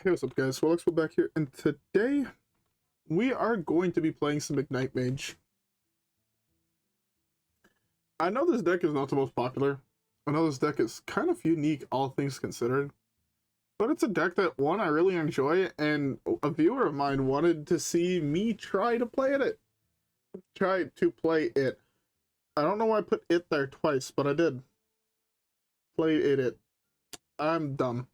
Hey, what's up guys, WhirlXbow back here, and today we are going to be playing some Ignite Mage. I know this deck is not the most popular. I know this deck is kind of unique, all things considered. But it's a deck that, one, I really enjoy, and a viewer of mine wanted to see me try to play it. I don't know why I put it there twice, but I did. Play it. I'm dumb.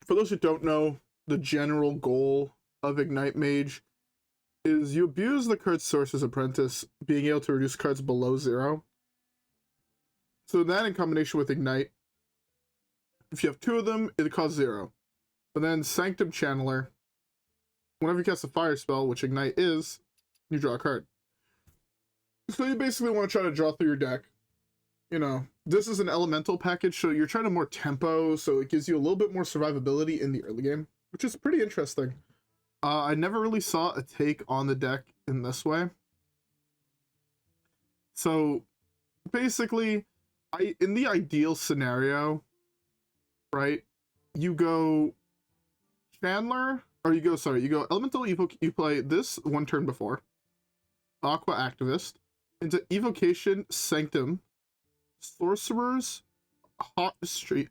For those who don't know, the general goal of Ignite Mage is you abuse the card Sorcerer's Apprentice, being able to reduce cards below 0. So that in combination with Ignite, if you have 2 of them, it costs 0. But then Sanctum Chandler, whenever you cast a fire spell, which Ignite is, you draw a card. So you basically want to try to draw through your deck. You know, this is an elemental package, so you're trying to more tempo, so it gives you a little bit more survivability in the early game, which is pretty interesting. I never really saw a take on the deck in this way. So basically, in the ideal scenario, right, you go Chandler, or you go Elemental Evocation, you play this one turn before, Aqua Archivist, into Evocation, Sanctum, Sorcerers, Hot Streak,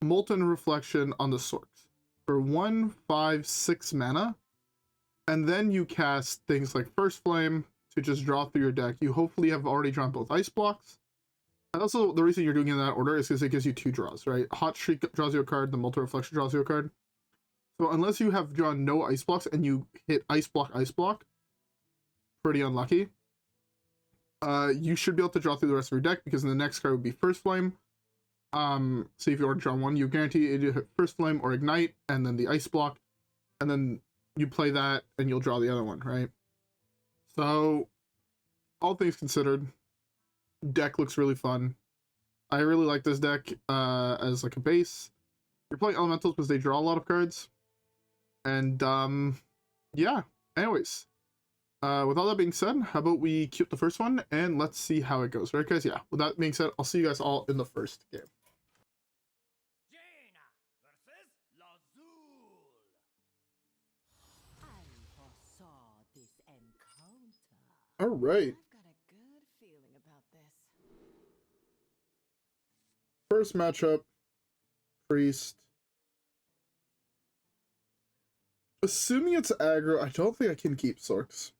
Molten Reflection on the Sorks for 1, 5, 6 mana, and then you cast things like First Flame to just draw through your deck. You hopefully have already drawn both ice blocks, and also the reason you're doing it in that order is because it gives you 2 draws, right? Hot Streak draws you a card, the Molten Reflection draws you a card. So unless you have drawn no ice blocks and you hit ice block, pretty unlucky. You should be able to draw through the rest of your deck because the next card would be First Flame. So if you already draw one, you guarantee you hit First Flame or Ignite, and then the Ice Block, and then you play that, and you'll draw the other one, right? So, all things considered, deck looks really fun. I really like this deck as like a base. You're playing Elementals because they draw a lot of cards. And, yeah. Anyways. With all that being said, how about we queue up the first one and let's see how it goes, right guys? Yeah, with that being said, I'll see you guys all in the first game. All right. I've got a good feeling about this. First matchup, Priest. Assuming it's aggro, I don't think I can keep Sorks.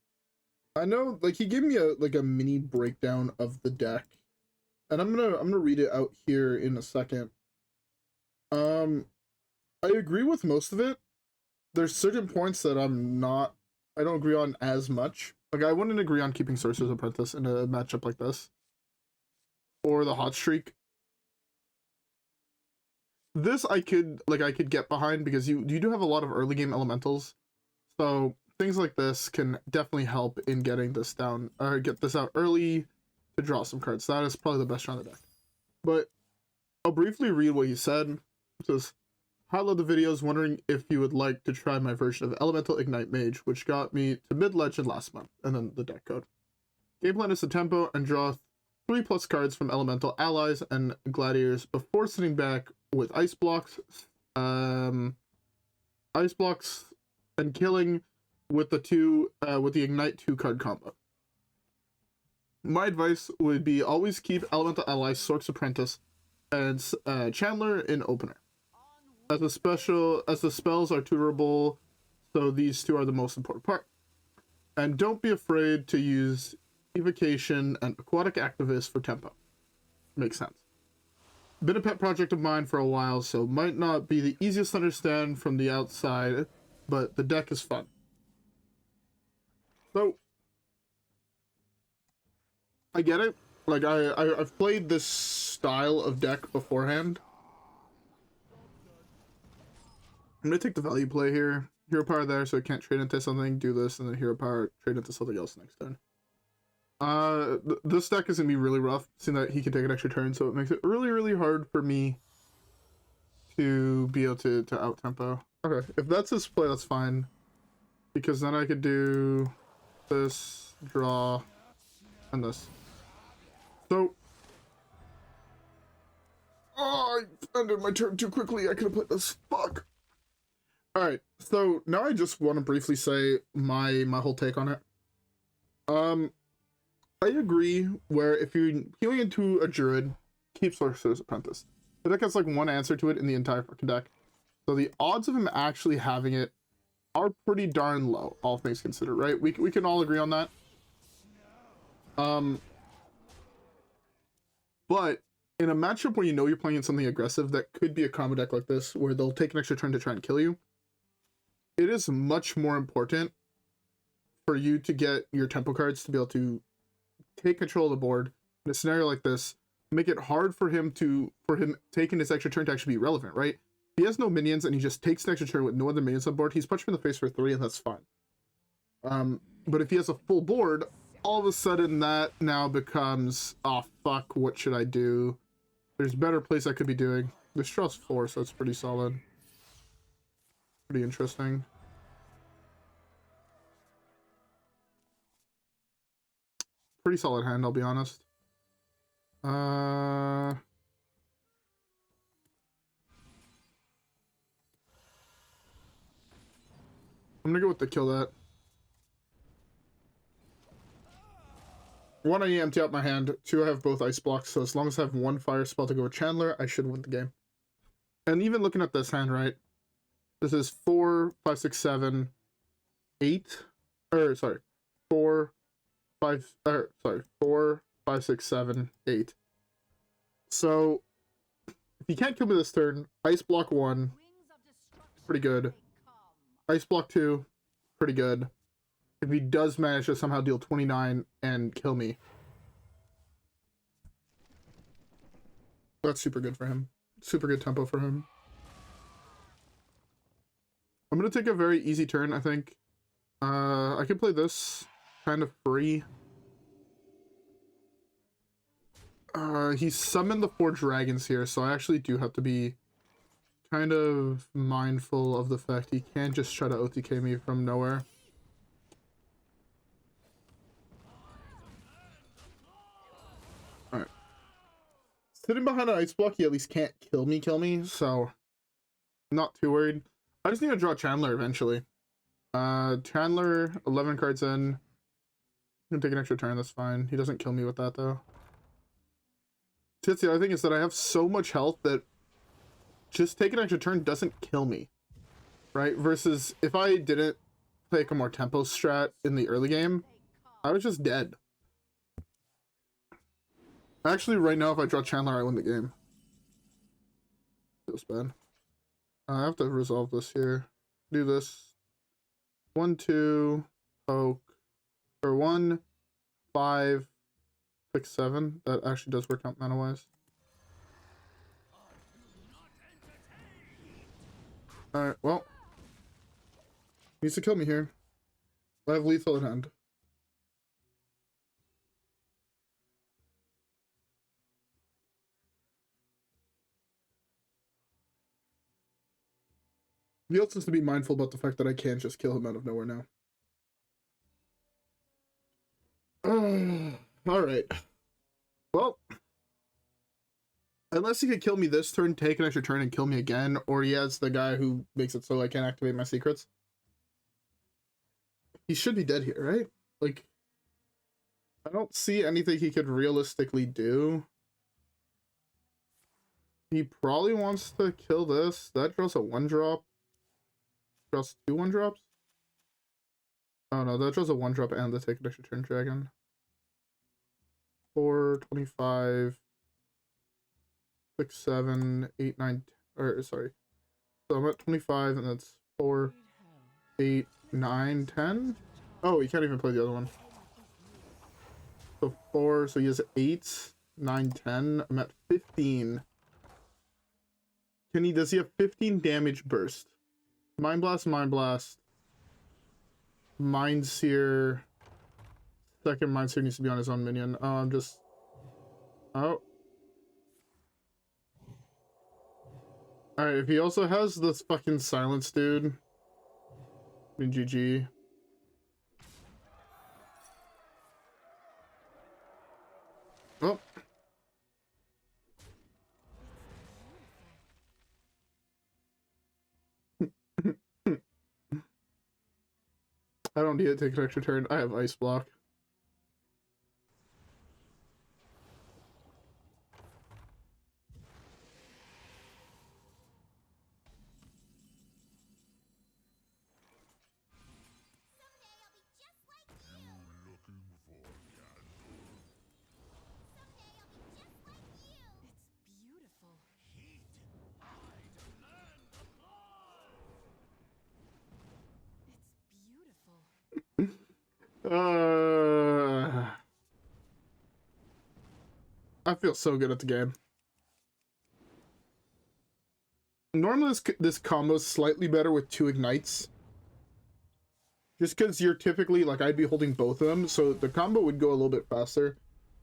I know, like, he gave me a mini breakdown of the deck, and I'm gonna read it out here in a second. I agree with most of it. There's certain points that I don't agree on as much. Like, I wouldn't agree on keeping Sorcerer's Apprentice in a matchup like this, or the Hot Streak. This I could get behind because you do have a lot of early game elementals, so things like this can definitely help in getting this down, or get this out early to draw some cards. That is probably the best shot on the deck. But I'll briefly read what he said. It says, "Hi, love the videos, wondering if you would like to try my version of Elemental Ignite Mage, which got me to mid-legend last month," and then the deck code. "Game plan is to tempo and draw 3+ cards from Elemental allies and gladiators before sitting back with ice blocks and killing with the Ignite 2-card combo. My advice would be always keep Elemental allies, Sorcerer's Apprentice, and Chandler in opener, as the spells are tutorable, so these 2 are the most important part. And don't be afraid to use Evocation and Aquatic Archivist for tempo. Makes sense. Been a pet project of mine for a while, so might not be the easiest to understand from the outside, but the deck is fun." So, I get it. Like, I've played this style of deck beforehand. I'm gonna take the value play here. Hero power there, so I can't trade into something, do this, and then hero power, trade into something else next turn. This deck is gonna be really rough, seeing that he can take an extra turn, so it makes it really, really hard for me to be able to out-tempo. Okay, if that's his play, that's fine. Because then I could do this, draw, and this. So, oh, ended my turn too quickly. I could have played this. Fuck. Alright, so now I just want to briefly say my whole take on it. I agree where if you're healing into a druid, keep Sorcerer's Apprentice. The deck has like one answer to it in the entire fucking deck. So the odds of him actually having it are pretty darn low, all things considered, right? We can all agree on that. But in a matchup where you know you're playing in something aggressive that could be a combo deck like this, where they'll take an extra turn to try and kill you, it is much more important for you to get your tempo cards to be able to take control of the board in a scenario like this, make it hard for him taking this extra turn to actually be relevant, right? He has no minions and he just takes an extra turn with no other minions on board. He's punched him in the face for 3 and that's fine. But if he has a full board, all of a sudden that now becomes, oh fuck, what should I do? There's better plays I could be doing. This draw's 4, so it's pretty solid. Pretty interesting. Pretty solid hand, I'll be honest. I'm gonna go with the kill that. 1, I empty out my hand. 2, I have both ice blocks, so as long as I have 1 fire spell to go with Chandler, I should win the game. And even looking at this hand, right? This is 4, 5, 6, 7, 8. Or sorry, 4, 5. Sorry, 4, 5, 6, 7, 8. So if you can't kill me this turn, ice block 1, pretty good. Ice block 2, pretty good. If he does manage to somehow deal 29 and kill me, that's super good for him. Super good tempo for him. I'm gonna take a very easy turn, I think. I can play this kind of free. He summoned the 4 dragons here, so I actually do have to be kind of mindful of the fact he can't just try to OTK me from nowhere. Alright. Sitting behind an ice block, he at least can't kill me, so I'm not too worried. I just need to draw Chandler eventually. Chandler, 11 cards in. I'm gonna take an extra turn, that's fine. He doesn't kill me with that though. That's the other thing, is that I have so much health that just taking an extra turn doesn't kill me, right? Versus if I didn't take a more tempo strat in the early game, I was just dead. Actually, right now, if I draw Chandler, I win the game. Feels bad. I have to resolve this here. Do this. 1, 2, poke. Or 1, 5, 6, 7. That actually does work out mana-wise. Alright, well. He needs to kill me here. I have lethal at hand. He also has to be mindful about the fact that I can't just kill him out of nowhere now. Alright. Well. Unless he could kill me this turn, take an extra turn, and kill me again, or he has the guy who makes it so I can't activate my secrets. He should be dead here, right? Like, I don't see anything he could realistically do. He probably wants to kill this. That draws a 1-drop. Draws 2 1-drops? Oh no, that draws a 1-drop and the take an extra turn dragon. 4, 25, 6, 7, 8, 9, or sorry. So I'm at 25 and that's 4, 8, 9, 10. Oh, he can't even play the other one. So 4, so he has 8, 9, 10. I'm at 15. Does he have 15 damage burst? Mind Blast, Mind Blast. Mind Seer. Second Mind Seer needs to be on his own minion. Oh, I'm just... Oh. Alright, if he also has this fucking silence dude, I mean, GG. Oh. I don't need to take an extra turn. I have Ice Block. I feel so good at the game. Normally this combo is slightly better with 2 ignites. Just because you're typically, like, I'd be holding both of them, so the combo would go a little bit faster.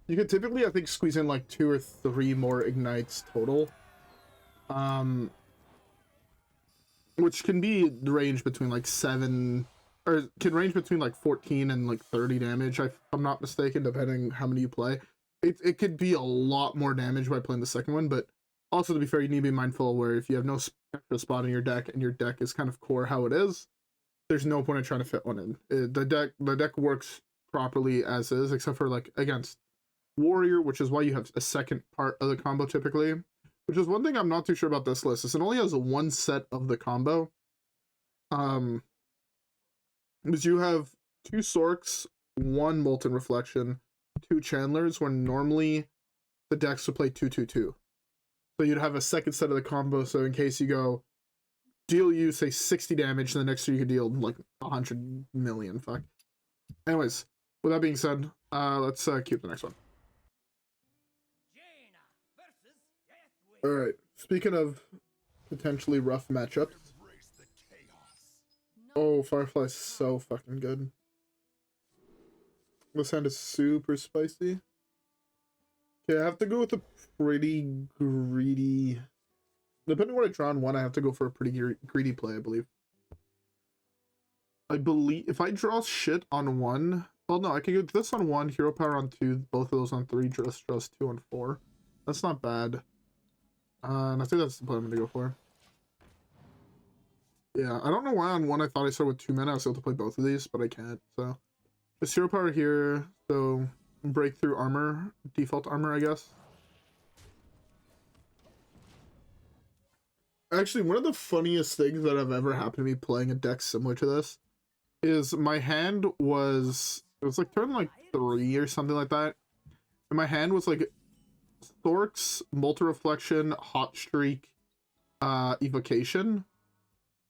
You could typically, I think, squeeze in like 2 or 3 more ignites total. Which can be the range between like 7, or can range between like 14 and like 30 damage, if I'm not mistaken, depending how many you play. It could be a lot more damage by playing the second one, but also, to be fair, you need to be mindful where if you have no extra spot in your deck and your deck is kind of core how it is, there's no point in trying to fit one in. The deck works properly as is, except for like against Warrior, which is why you have a second part of the combo typically. Which is one thing I'm not too sure about this list, is it only has one set of the combo. Because you have 2 Sorks, 1 Molten Reflection, 2 Chandlers, when normally the decks would play 2-2-2. So you'd have a second set of the combo, so in case you go deal you, say, 60 damage, and the next turn you could deal like 100 million. Fuck. Anyways, with that being said, let's keep the next one. Alright, speaking of potentially rough matchups. Oh, Firefly's so fucking good. This hand is super spicy. Okay, I have to go with a pretty greedy... Depending on what I draw on 1, I have to go for a pretty greedy play, I believe. I believe if I draw shit on 1... Well, no, I can go this on 1, Hero Power on 2, both of those on 3, draws 2 on 4. That's not bad. And I think that's the play I'm going to go for. Yeah, I don't know why on 1 I thought I started with 2 mana. I was able to play both of these, but I can't, so... Just Hero Power here, so... Breakthrough Armor, default armor, I guess. Actually, one of the funniest things that have ever happened to me playing a deck similar to this is my hand was... It was like turn like 3 or something like that. And my hand was like Thorks, Molten Reflection, Hot Streak, Evocation,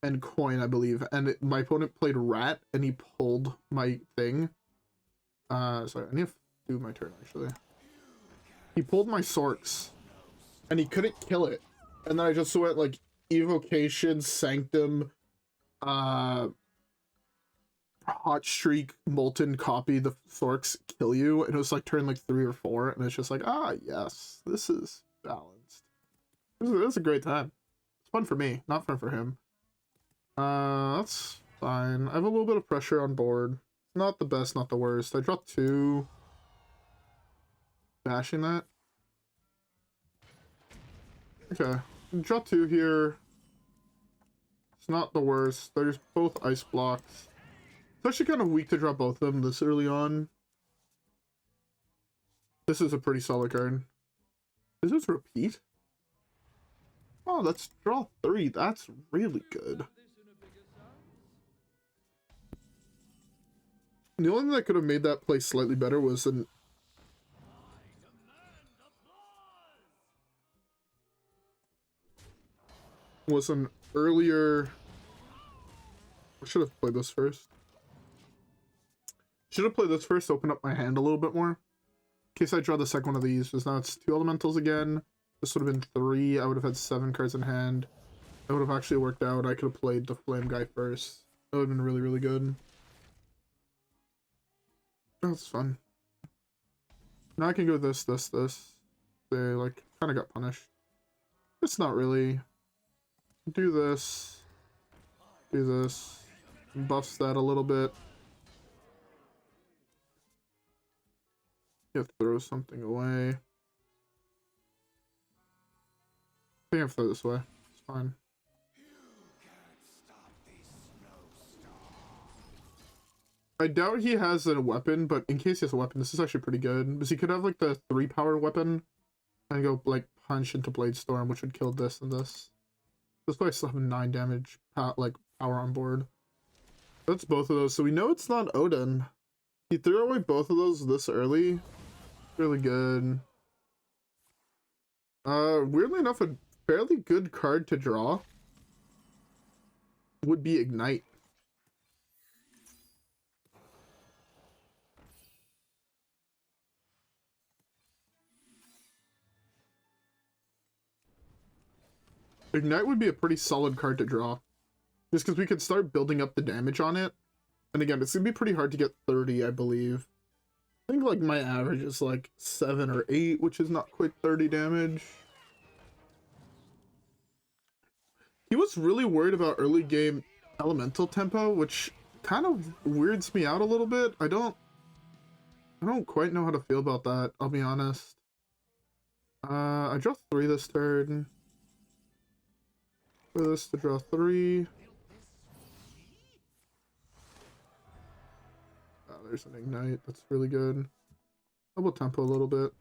and Coin, I believe. And my opponent played Rat, and he pulled my thing. Sorry, I need to do my turn, actually. He pulled my Sorks, and he couldn't kill it. And then I just went, like, Evocation, Sanctum, Hot Streak, Molten, copy the Sorks, kill you. And it was, like, turn, like, 3 or 4. And it's just like, ah, yes, this is balanced. This is a great time. It's fun for me, not fun for him. That's fine. I have a little bit of pressure on board. Not the best, not the worst. I dropped 2. Bashing that. Okay. Draw 2 here. It's not the worst. They're just both ice blocks. It's actually kind of weak to draw both of them this early on. This is a pretty solid card. Is this repeat? Oh, that's draw 3. That's really good. The only thing that could have made that play slightly better was an... earlier... I should have played this first. Should have played this first to open up my hand a little bit more. In case I draw the second one of these, because now it's 2 elementals again. This would have been 3. I would have had 7 cards in hand. That would have actually worked out. I could have played the flame guy first. That would have been really, really good. That's fun. Now I can go this. They, like, kind of got punished. It's not really. Do this. Do this. Buffs that a little bit. You have to throw something away. I think I have to throw this away. It's fine. I doubt he has a weapon, but in case he has a weapon, this is actually pretty good. Because he could have like the 3-power weapon and go like punch into Blade Storm, which would kill this and this. This way I still have 9 damage like power on board. That's both of those. So we know it's not Odin. He threw away both of those this early. Really good. Weirdly enough, a fairly good card to draw would be Ignite. Ignite would be a pretty solid card to draw. Just because we could start building up the damage on it. And again, it's going to be pretty hard to get 30, I believe. I think like my average is like 7 or 8, which is not quite 30 damage. He was really worried about early game elemental tempo, which kind of weirds me out a little bit. I don't quite know how to feel about that, I'll be honest. I draw 3 this turn. For this to draw 3. Oh, there's an Ignite. That's really good. Double tempo a little bit.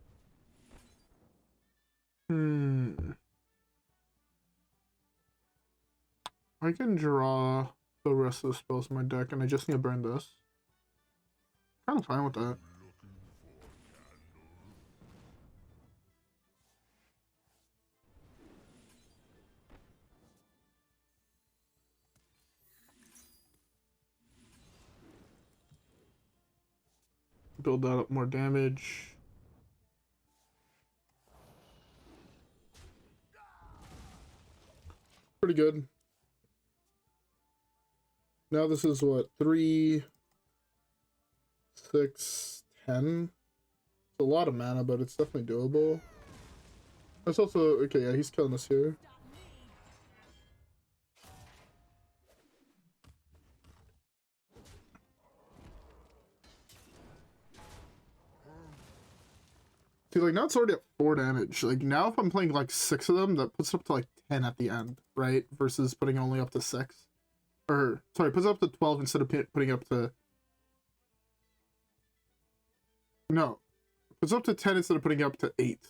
I can draw the rest of the spells in my deck, and I just need to burn this. Kind of fine with that. Build that up more damage. Pretty good. Now this is what, 3, 6, 10? It's a lot of mana, but it's definitely doable. That's also, okay, yeah, he's killing us here. See, like, now it's already at 4 damage. Like, now if I'm playing, like, 6 of them, that puts it up to, like, 10 at the end, right? Versus putting only up to 6. Or, sorry, puts it up to 12 instead of putting it up to... No. Puts it up to 10 instead of putting it up to 8.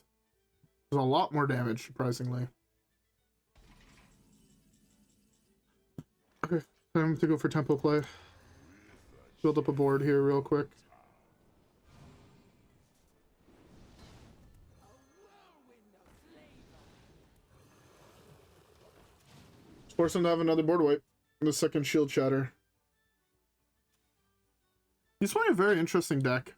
There's a lot more damage, surprisingly. Okay, time to go for tempo play. Build up a board here real quick. Force him to have another board wipe. And the second shield shatter. He's playing a very interesting deck.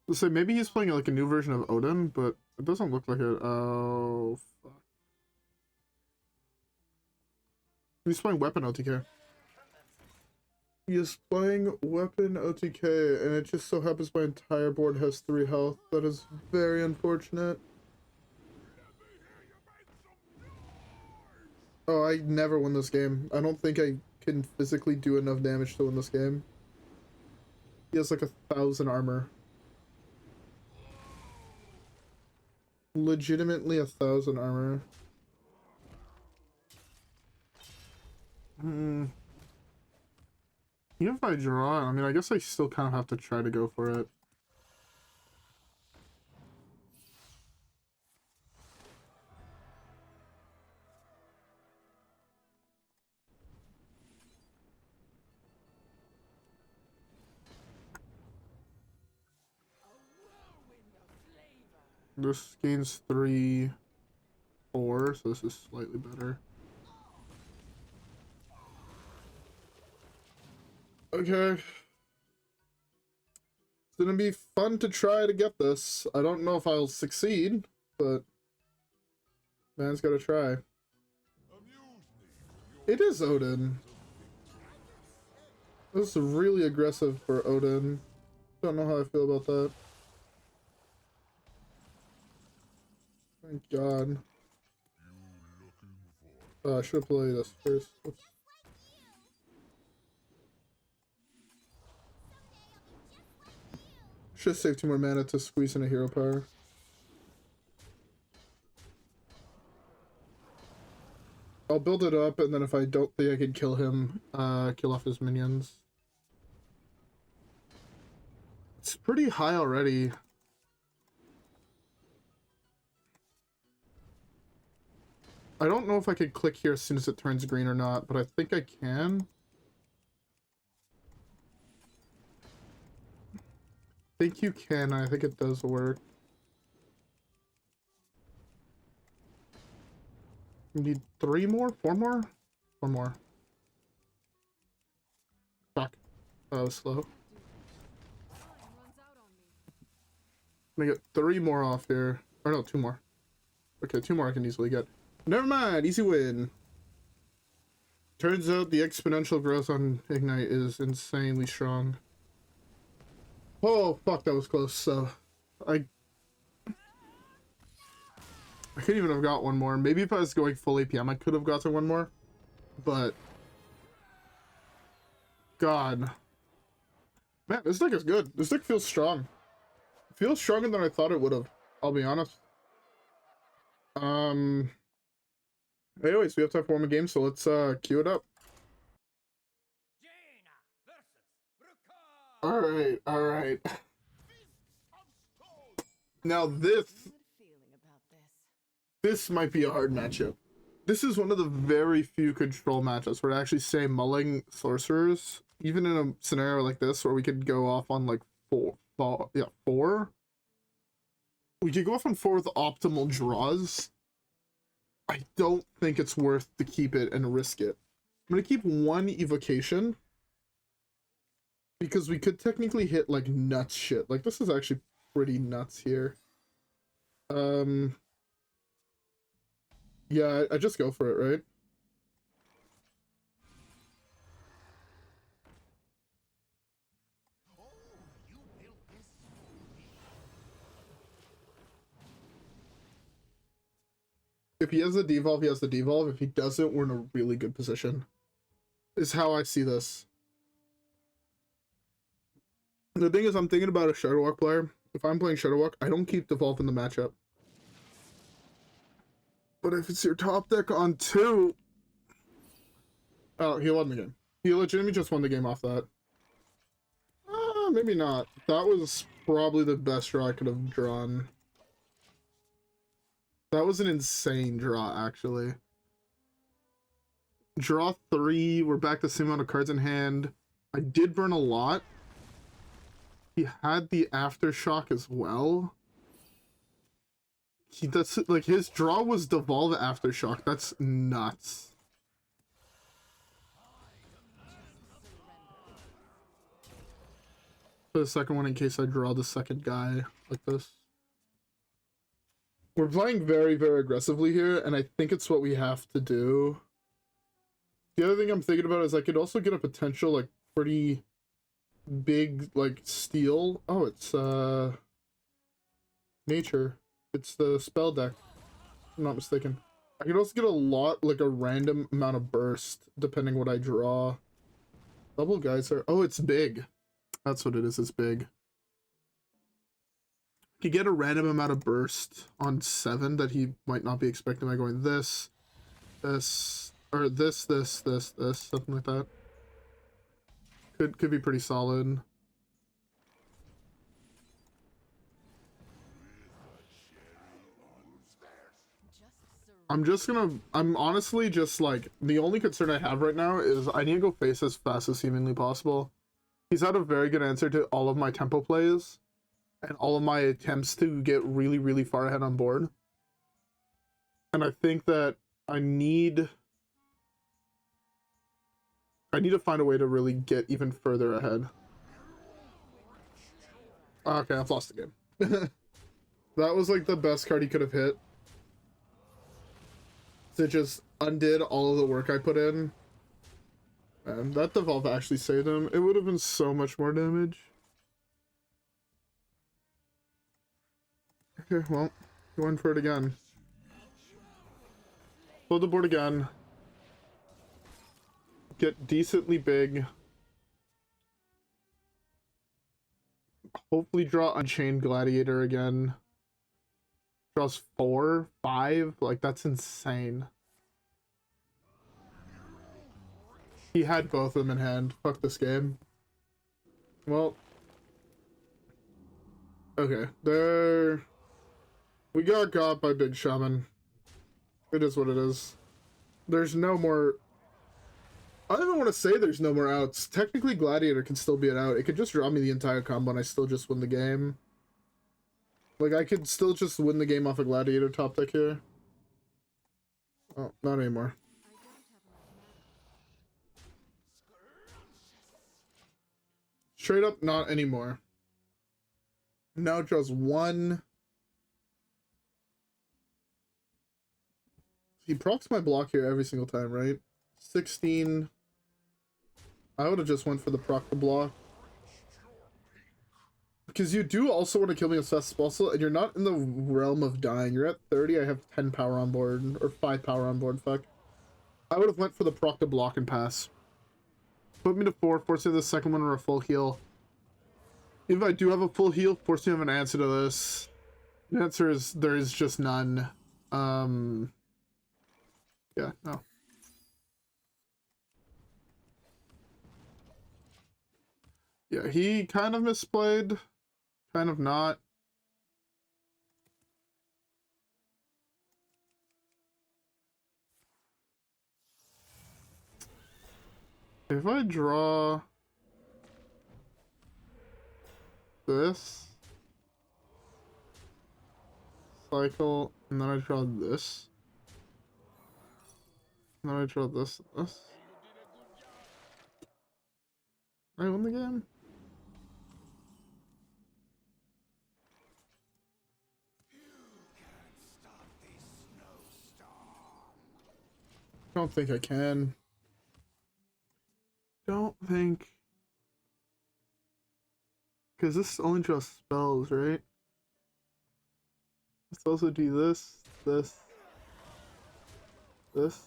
Let's say maybe he's playing like a new version of Odin, but it doesn't look like it. Oh, fuck. He's playing Weapon OTK. He is playing Weapon OTK, and it just so happens my entire board has 3 health. That is very unfortunate. Oh, I never win this game. I don't think I can physically do enough damage to win this game. He has like 1,000 armor. Legitimately 1,000 armor. Even if I draw, I mean, I guess I still kind of have to try to go for it. This gains 3, 4, so this is slightly better. Okay. It's gonna be fun to try to get this. I don't know if I'll succeed, but man's gotta try. It is Odin. This is really aggressive for Odin. Don't know how I feel about that. Thank God. I should have played this first. Oops. Should save 2 more mana to squeeze in a hero power. I'll build it up, and then if I don't think I can kill him, kill off his minions. It's pretty high already. I don't know if I could click here as soon as it turns green or not, but I think I can. I think you can, I think it does work. You need 3 more? 4 more? 4 more. Fuck. That was slow. I'm gonna get 3 more off here. Or no, 2 more. Okay, 2 more I can easily get. Never mind, easy win. Turns out the exponential growth on Ignite is insanely strong. Oh, fuck, that was close. So, I could even have got 1 more. Maybe if I was going full APM, I could have gotten 1 more. But, God. Man, this deck is good. This deck feels strong. It feels stronger than I thought it would have. I'll be honest. Anyways, we have time for 1 more game, so let's queue it up. Alright, alright. Now this might be a hard matchup. This is one of the very few control matchups where I actually say mulling sorcerers, even in a scenario like this where we could go off on like 4. We could go off on 4 with optimal draws. I don't think it's worth to keep it and risk it. I'm gonna keep 1 evocation because we could technically hit like nuts shit. Like this is actually pretty nuts here. Yeah, I just go for it, right? If he has the devolve, he has the devolve. If he doesn't, we're in a really good position. Is how I see this. The thing is, I'm thinking about a Shadowwalk player. If I'm playing Shadowwalk, I don't keep devolve in the matchup. But if it's your top deck on 2... Oh, he won the game. He legitimately just won the game off that. Maybe not. That was probably the best draw I could have drawn. That was an insane draw, actually. Draw 3. We're back to the same amount of cards in hand. I did burn a lot. He had the Aftershock as well. That's like his draw was devolve Aftershock. That's nuts. For the second one, in case I draw the second guy like this. We're playing very, very aggressively here, and I think it's what we have to do. The other thing I'm thinking about is I could also get a potential, like, pretty big, like, steal. Oh, it's, nature. It's the spell deck. I'm not mistaken. I could also get a lot, like, a random amount of burst, depending what I draw. Double geyser. Oh, it's big. That's what it is, it's big. You get a random amount of burst on 7 that he might not be expecting by going this, or this, something like that. Could be pretty solid. I'm honestly just like, the only concern I have right now is I need to go face as fast as humanly possible. He's had a very good answer to all of my tempo plays and all of my attempts to get really, really far ahead on board. And I think that I need to find a way to really get even further ahead. Okay, I've lost the game. That was like the best card he could have hit. It just undid all of the work I put in. And that devolve actually saved him. It would have been so much more damage. Okay, well, going for it again. Load the board again. Get decently big. Hopefully draw Unchained Gladiator again. Draws 4, 5, like that's insane. He had both of them in hand. Fuck this game. Well, Okay, there. We got by Big Shaman. It is what it is. There's no more. I don't even want to say there's no more outs. Technically, Gladiator can still be an out. It could just draw me the entire combo and I still just win the game. Like, I could still just win the game off a Gladiator top deck here. Oh, not anymore. Straight up, not anymore. Now it draws one. He procs my block here every single time, right? 16. I would have just went for the proc the block. Because you do also want to kill me as fast as possible, and you're not in the realm of dying. You're at 30, I have 10 power on board, or 5 power on board, fuck. I would have went for the proc to block and pass. Put me to 4, force me to the second one or a full heal. If I do have a full heal, force me to have an answer to this. The answer is, there is just none. Yeah, no. Yeah, he kind of misplayed. Kind of not. If I draw this cycle, and then I draw this, and then I draw this and this, I win the game. Don't think I can. Don't think. Because this only draws spells, right? Let's also do this, this, this.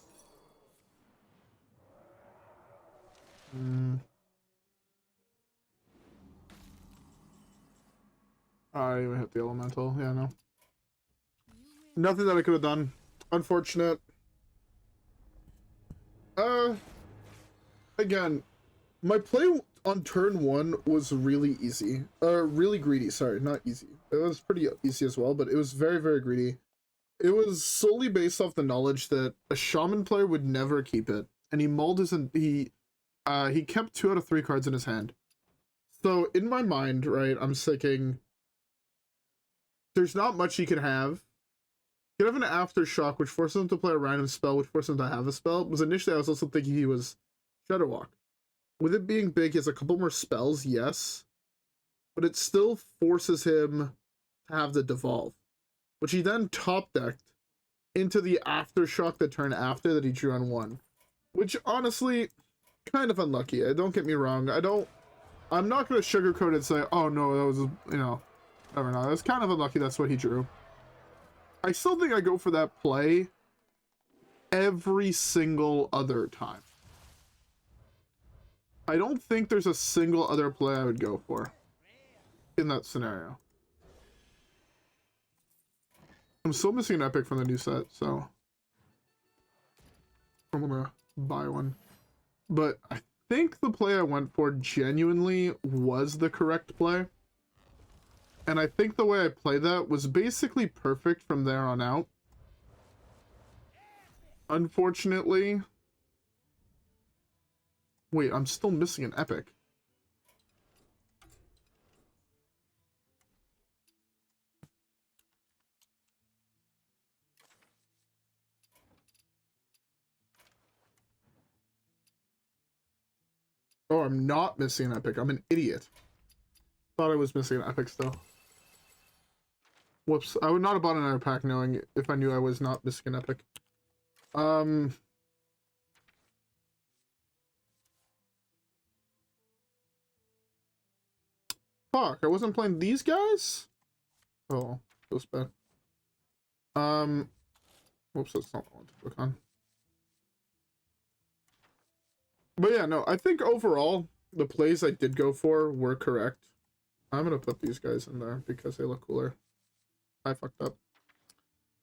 I didn't even hit the elemental. Yeah, no. Nothing that I could have done. Unfortunate. Again, my play on turn 1 was really easy. Really greedy, sorry, not easy. It was pretty easy as well, but it was very, very greedy. It was solely based off the knowledge that a shaman player would never keep it. And he mulled his, he kept 2 out of 3 cards in his hand. So in my mind, right, I'm thinking, there's not much he can have. He could have an Aftershock, which forces him to play a random spell, which forces him to have a spell. Because initially I was also thinking he was Shadowwalk. With it being big, he has a couple more spells, yes. But it still forces him to have the Devolve. Which he then top-decked into the Aftershock the turn after that he drew on 1. Which, honestly, kind of unlucky. Don't get me wrong. I'm not going to sugarcoat it and say, oh no, that was, you know, never know. It was kind of unlucky that's what he drew. I still think I go for that play every single other time. I don't think there's a single other play I would go for in that scenario. I'm still missing an epic from the new set, so I'm gonna buy one. But I think the play I went for genuinely was the correct play. And I think the way I played that was basically perfect from there on out. Unfortunately... Wait, I'm still missing an epic. Oh, I'm not missing an epic. I'm an idiot. Thought I was missing an epic still. Whoops. I would not have bought another pack knowing if I knew I was not missing an epic. Fuck, I wasn't playing these guys? Oh, feels bad. Whoops, that's not what I want to click on. But yeah, no, I think overall, the plays I did go for were correct. I'm gonna put these guys in there because they look cooler. I fucked up.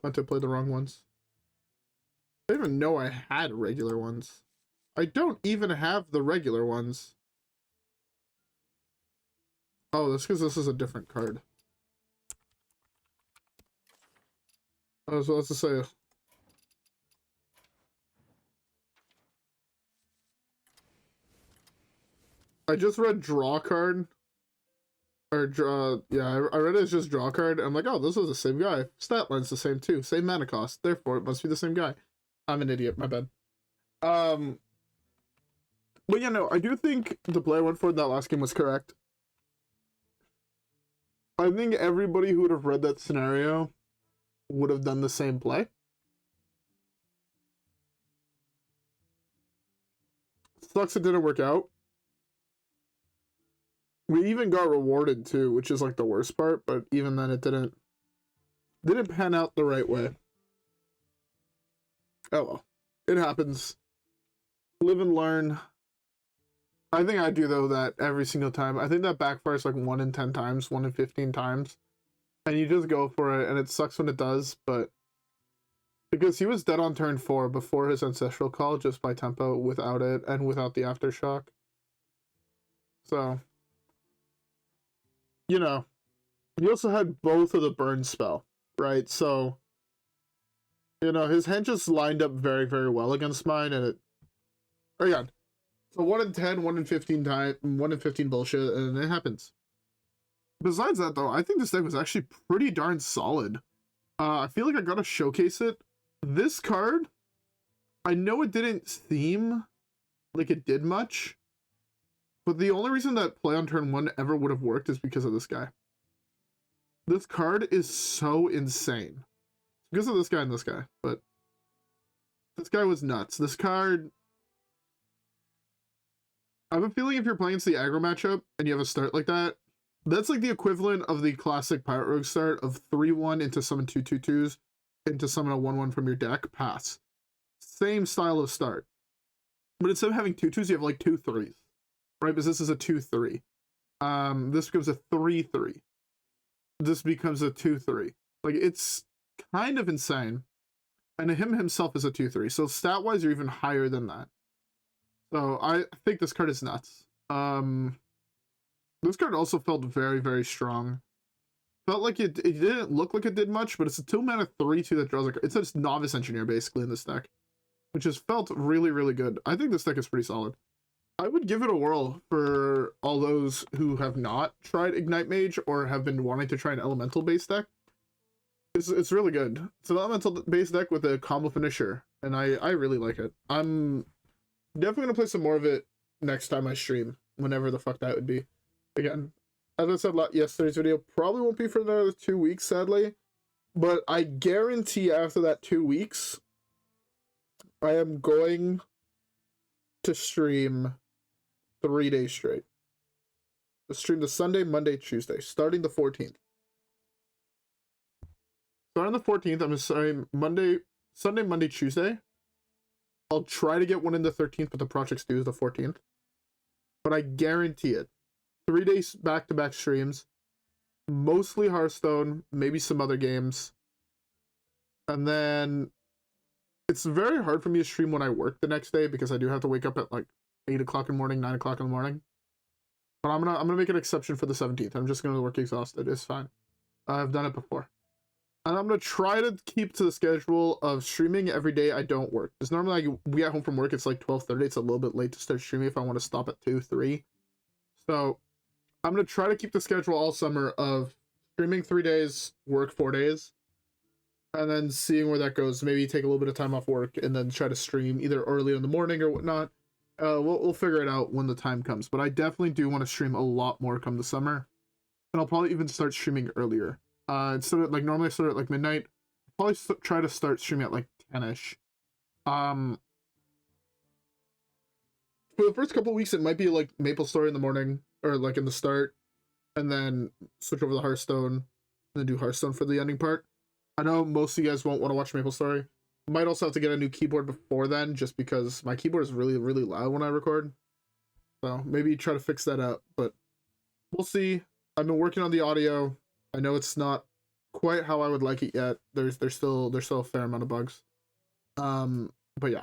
I played the wrong ones. I didn't even know I had regular ones. I don't even have the regular ones. Oh, that's because this is a different card. I was about to say. I just read draw card. Or draw, yeah, I read it as just draw card. I'm like, oh, this is the same guy. Stat line's the same too. Same mana cost. Therefore, it must be the same guy. I'm an idiot. My bad. But yeah, no, I do think the play I went for in that last game was correct. I think everybody who would have read that scenario would have done the same play. Sucks it didn't work out. We even got rewarded too, which is like the worst part, but even then it didn't pan out the right way. Oh well. It happens. Live and learn. I think I do though that every single time. I think that backfires like 1 in 10 times, 1 in 15 times. And you just go for it, and it sucks when it does, but because he was dead on turn 4 before his Ancestral Call, just by tempo, without it, and without the Aftershock. So, you know, he also had both of the burn spell, right? So, you know, his hand just lined up very, very well against mine, and it, again, so 1 in 10, 1 in 15 time, 1 in 15 bullshit, and it happens. Besides that, though, I think this deck was actually pretty darn solid. I feel like I gotta showcase it. This card, I know it didn't seem like it did much, but the only reason that play on turn 1 ever would have worked is because of this guy. This card is so insane. It's because of this guy and this guy, but this guy was nuts. This card, I have a feeling if you're playing against the aggro matchup and you have a start like that, that's like the equivalent of the classic Pirate Rogue start of 3-1 into summon 2/2/2s into summon a 1/1 from your deck, pass. Same style of start. But instead of having 2/2s, you have like 2/3s. Right? Because this is a 2/3. This becomes a 3/3. This becomes a 2/3. Like, it's kind of insane. And him himself is a 2/3. So stat-wise, you're even higher than that. So I think this card is nuts. This card also felt very, very strong. Felt like it didn't look like it did much, but it's a 2-mana 3/2 that draws it's a Novice Engineer basically in this deck, which has felt really, really good. I think this deck is pretty solid. I would give it a whirl for all those who have not tried Ignite Mage or have been wanting to try an Elemental based deck. It's really good. It's an Elemental based deck with a combo finisher, and I really like it. I'm definitely gonna play some more of it next time I stream, whenever the fuck that would be. Again, as I said yesterday's video, probably won't be for another 2 weeks, sadly. But I guarantee after that 2 weeks, I am going to stream 3 days straight. I'll stream the Sunday, Monday, Tuesday, starting the 14th. Starting the 14th, I'm sorry, Sunday, Monday, Tuesday. I'll try to get one in the 13th, but the project's due is the 14th. But I guarantee it. 3 days back-to-back streams, mostly Hearthstone, maybe some other games. And then it's very hard for me to stream when I work the next day because I do have to wake up at like 8 o'clock in the morning, 9 o'clock in the morning. But I'm gonna make an exception for the 17th. I'm just gonna work exhausted. It's fine. I've done it before. And I'm gonna try to keep to the schedule of streaming every day I don't work. Because normally we get home from work, it's like 12:30. It's a little bit late to start streaming if I want to stop at 2, 3. So I'm going to try to keep the schedule all summer of streaming 3 days, work 4 days, and then seeing where that goes. Maybe take a little bit of time off work and then try to stream either early in the morning or whatnot. We'll figure it out when the time comes. But I definitely do want to stream a lot more come the summer. And I'll probably even start streaming earlier. Instead of, like, normally I start at, like, midnight. I'll probably try to start streaming at, like, 10-ish. For the first couple weeks, it might be, like, Maple Story in the morning. Or like in the start, and then switch over to Hearthstone, and then do Hearthstone for the ending part. I know most of you guys won't want to watch Maple Story. Might also have to get a new keyboard before then, just because my keyboard is really, really loud when I record. So maybe try to fix that out, but we'll see. I've been working on the audio. I know it's not quite how I would like it yet. There's still a fair amount of bugs. But yeah.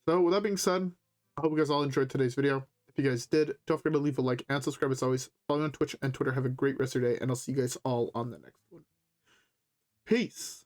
So with that being said, I hope you guys all enjoyed today's video. If you guys did, don't forget to leave a like and subscribe as always. Follow me on Twitch and Twitter. Have a great rest of your day, and I'll see you guys all on the next one. Peace.